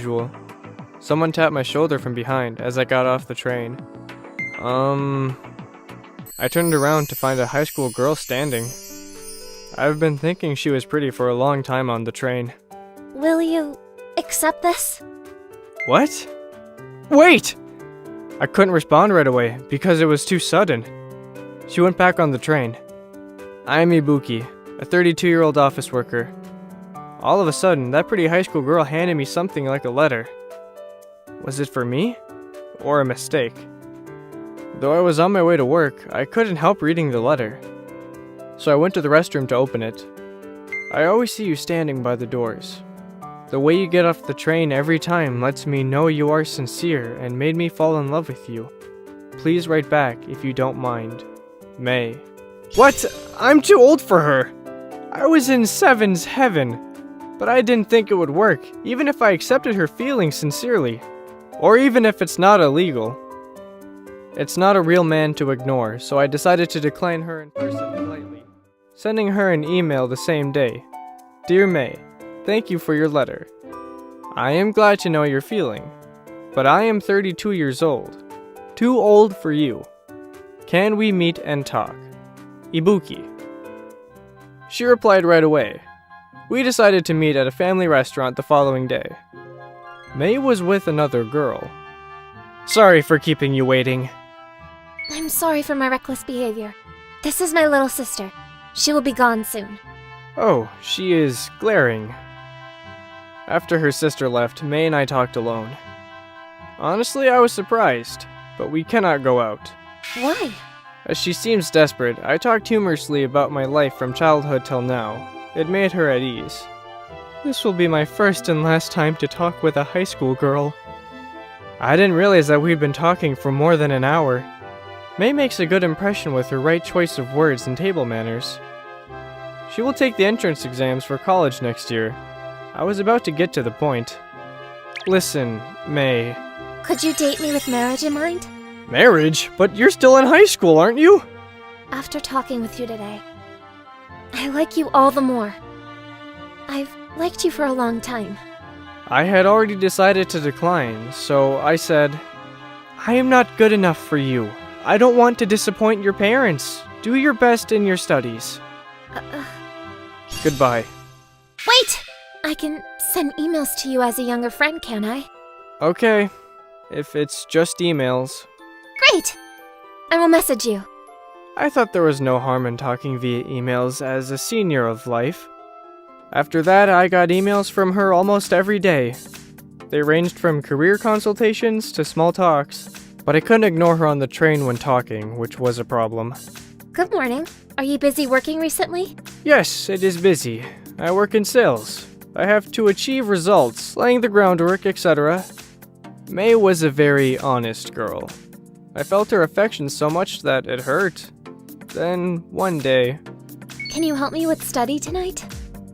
Usual. Someone tapped my shoulder from behind as I got off the train. I turned around to find a high school girl standing. I've been thinking she was pretty for a long time on the train. Will you accept this? What? Wait! I couldn't respond right away because it was too sudden. She went back on the train. I am Ibuki, a 32-year-old office worker. All of a sudden, that pretty high school girl handed me something like a letter. Was it for me? Or a mistake? Though I was on my way to work, I couldn't help reading the letter. So I went to the restroom to open it. I always see you standing by the doors. The way you get off the train every time lets me know you are sincere and made me fall in love with you. Please write back if you don't mind. May. What? I'm too old for her! I was in Seven's heaven. But I didn't think it would work, even if I accepted her feelings sincerely. Or even if it's not illegal. It's not a real man to ignore, so I decided to decline her in person politely, sending her an email the same day. Dear May, thank you for your letter. I am glad to know your feeling, but I am 32 years old. Too old for you. Can we meet and talk? Ibuki. She replied right away. We decided to meet at a family restaurant the following day. May was with another girl. Sorry for keeping you waiting. I'm sorry for my reckless behavior. This is my little sister. She will be gone soon. Oh, she is glaring. After her sister left, May and I talked alone. Honestly, I was surprised, but we cannot go out. Why? As she seems desperate, I talked humorously about my life from childhood till now. It made her at ease. This will be my first and last time to talk with a high school girl. I didn't realize that we'd been talking for more than an hour. May makes a good impression with her right choice of words and table manners. She will take the entrance exams for college next year. I was about to get to the point. Listen, May. Could you date me with marriage in mind? Marriage? But you're still in high school, aren't you? After talking with you today, I like you all the more. I've liked you for a long time. I had already decided to decline, so I said, I am not good enough for you. I don't want to disappoint your parents. Do your best in your studies. Goodbye. Wait! I can send emails to you as a younger friend, can I? Okay, if it's just emails. Great! I will message you. I thought there was no harm in talking via emails as a senior of life. After that, I got emails from her almost every day. They ranged from career consultations to small talks, but I couldn't ignore her on the train when talking, which was a problem. Good morning. Are you busy working recently? Yes, it is busy. I work in sales. I have to achieve results, laying the groundwork, etc. May was a very honest girl. I felt her affection so much that it hurt. Then, one day... Can you help me with study tonight?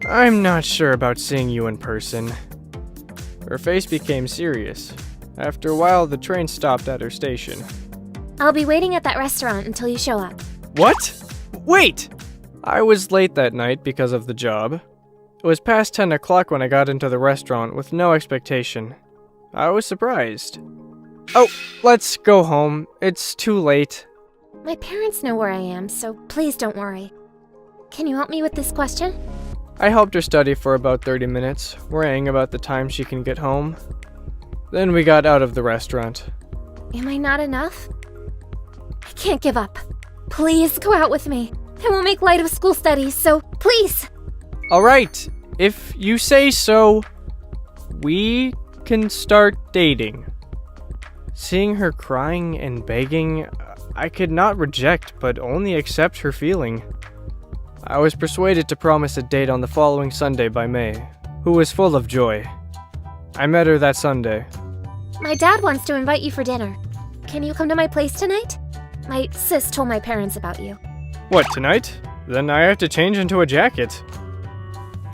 I'm not sure about seeing you in person. Her face became serious. After a while, the train stopped at her station. I'll be waiting at that restaurant until you show up. What? Wait! I was late that night because of the job. It was past 10 o'clock when I got into the restaurant with no expectation. I was surprised. Oh, let's go home. It's too late. My parents know where I am, so please don't worry. Can you help me with this question? I helped her study for about 30 minutes, worrying about the time she can get home. Then we got out of the restaurant. Am I not enough? I can't give up. Please go out with me. I won't make light of school studies, so please! Alright, if you say so, we can start dating. Seeing her crying and begging, I could not reject but only accept her feeling. I was persuaded to promise a date on the following Sunday by May, who was full of joy. I met her that Sunday. My dad wants to invite you for dinner. Can you come to my place tonight? My sis told my parents about you. What, tonight? Then I have to change into a jacket.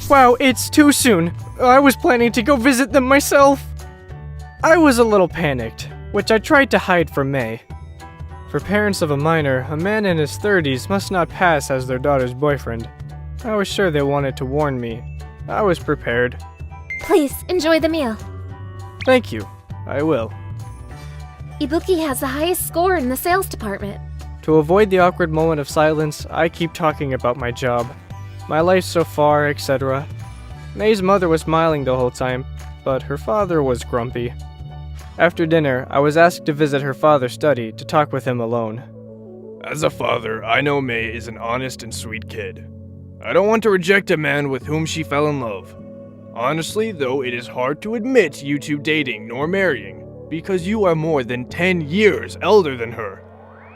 Wow, it's too soon. I was planning to go visit them myself. I was a little panicked, which I tried to hide from May. For parents of a minor, a man in his 30s must not pass as their daughter's boyfriend. I was sure they wanted to warn me. I was prepared. Please, enjoy the meal. Thank you. I will. Ibuki has the highest score in the sales department. To avoid the awkward moment of silence, I keep talking about my job, my life so far, etc. May's mother was smiling the whole time, but her father was grumpy. After dinner, I was asked to visit her father's study to talk with him alone. As a father, I know May is an honest and sweet kid. I don't want to reject a man with whom she fell in love. Honestly, though, it is hard to admit you two dating nor marrying, because you are more than 10 years elder than her.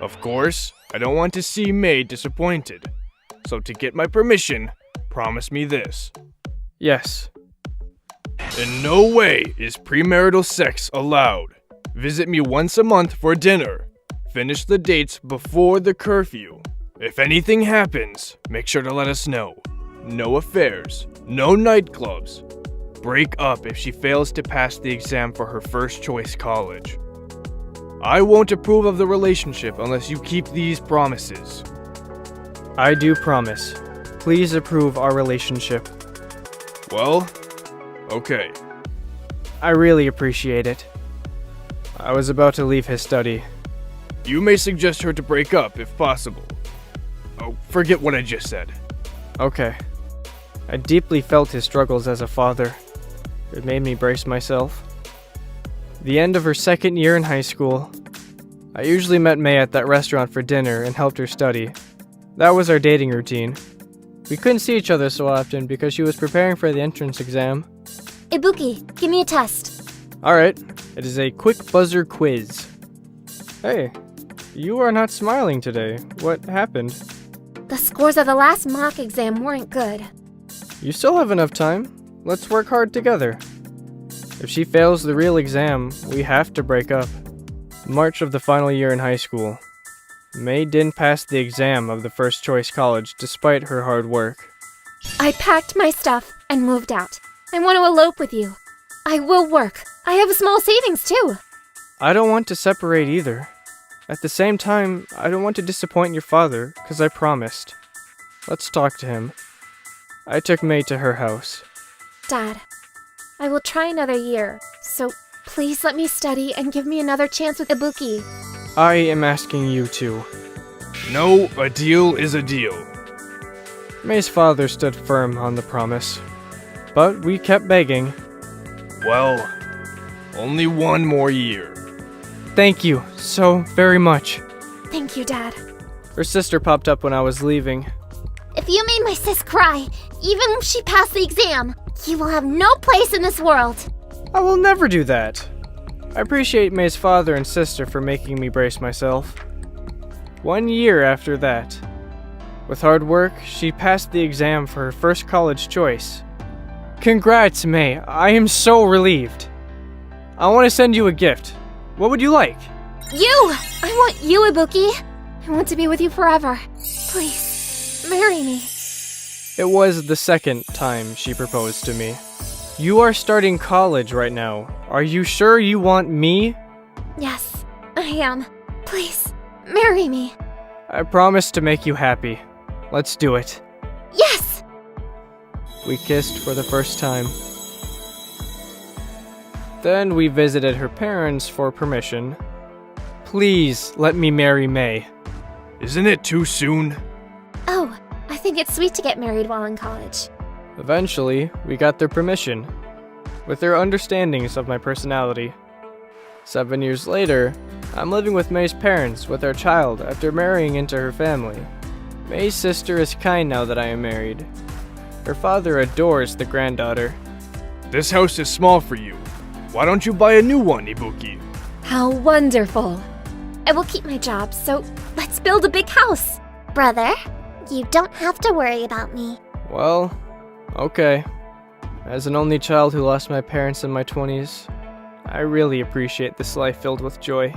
Of course, I don't want to see May disappointed. So to get my permission, promise me this. Yes. In no way is premarital sex allowed. Visit me once a month for dinner. Finish the dates before the curfew. If anything happens, make sure to let us know. No affairs, no nightclubs. Break up if she fails to pass the exam for her first choice college. I won't approve of the relationship unless you keep these promises. I do promise. Please approve our relationship. Well, okay. I really appreciate it. I was about to leave his study. You may suggest her to break up if possible. Oh, forget what I just said. Okay. I deeply felt his struggles as a father. It made me brace myself. The end of her second year in high school. I usually met May at that restaurant for dinner and helped her study. That was our dating routine. We couldn't see each other so often because she was preparing for the entrance exam. Ibuki, give me a test. Alright, it is a quick buzzer quiz. Hey, you are not smiling today. What happened? The scores of the last mock exam weren't good. You still have enough time. Let's work hard together. If she fails the real exam, we have to break up. March of the final year in high school. May didn't pass the exam of the first choice college despite her hard work. I packed my stuff and moved out. I want to elope with you. I will work. I have small savings too. I don't want to separate either. At the same time, I don't want to disappoint your father, because I promised. Let's talk to him. I took May to her house. Dad, I will try another year, so please let me study and give me another chance with Ibuki. I am asking you to. No, a deal is a deal. May's father stood firm on the promise. But we kept begging. Well, only one more year. Thank you so very much. Thank you, Dad. Her sister popped up when I was leaving. If you made my sis cry, even if she passed the exam, you will have no place in this world. I will never do that. I appreciate May's father and sister for making me brace myself. 1 year after that. With hard work, she passed the exam for her first college choice. Congrats, May. I am so relieved. I want to send you a gift. What would you like? You! I want you, Ibuki. I want to be with you forever. Please, marry me. It was the second time she proposed to me. You are starting college right now. Are you sure you want me? Yes, I am. Please, marry me. I promise to make you happy. Let's do it. Yes! We kissed for the first time. Then we visited her parents for permission. Please let me marry May. Isn't it too soon? Oh, I think it's sweet to get married while in college. Eventually, we got their permission, with their understandings of my personality. 7 years later, I'm living with May's parents with our child after marrying into her family. May's sister is kind now that I am married. Her father adores the granddaughter. This house is small for you. Why don't you buy a new one, Ibuki? How wonderful. I will keep my job, so let's build a big house. Brother, you don't have to worry about me. Well, okay. As an only child who lost my parents in my 20s, I really appreciate this life filled with joy.